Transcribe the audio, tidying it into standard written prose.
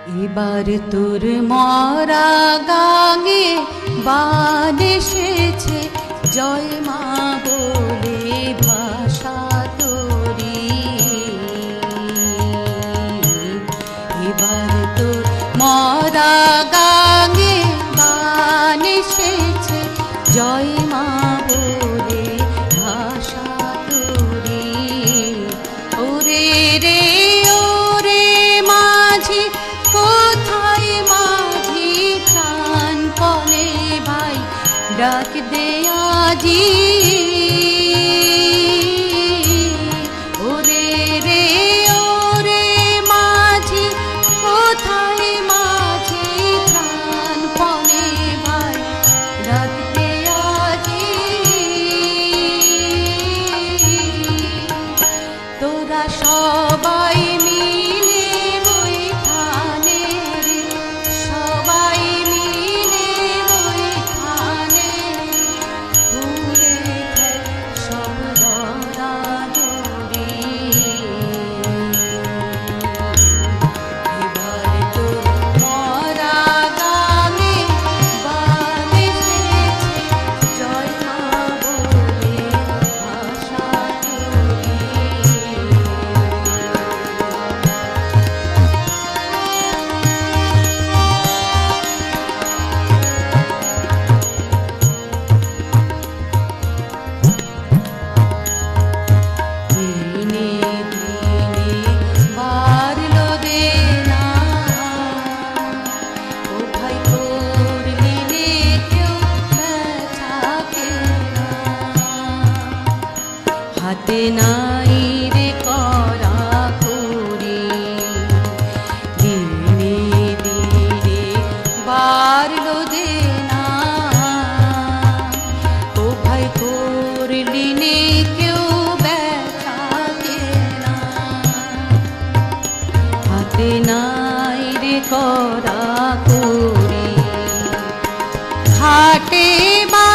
এবার তোর মরা গাঙে বান এসেছে, জয় মা বলে ভাষা তোরি। এবার তোর মরা গাঙে বান এসেছে, জয় মা বলে ভাষা তোরি। ওরে রে ওরে মাঝি, কোথায় মাঝি প্রাণপণে ভাই ডাক দে আজি। ওরে রে ওরে মাঝি, কোথায় মাঝি প্রাণপণে ভাই ডাক দে আজি। তোরা সবাই মিলে বৈঠানে রে, সবাই মিলে বৈঠানে ঘুরে ফের সব দরাদরি। এবার তোর মরা গানে বান এসেছে, জয় মা বলে ভাষা তোরি। দিনে দিনে বাড়লো দেনা, ও ভাই করলি নে কেউ বেচা কেনা। হাতে নাই রে করা করি, দিনে দিনে বাড়লো দেনা। ও ভাই করলি নে কেউ বেচা কেনা। হাতে নাই রে করা করি, ঘাটে বা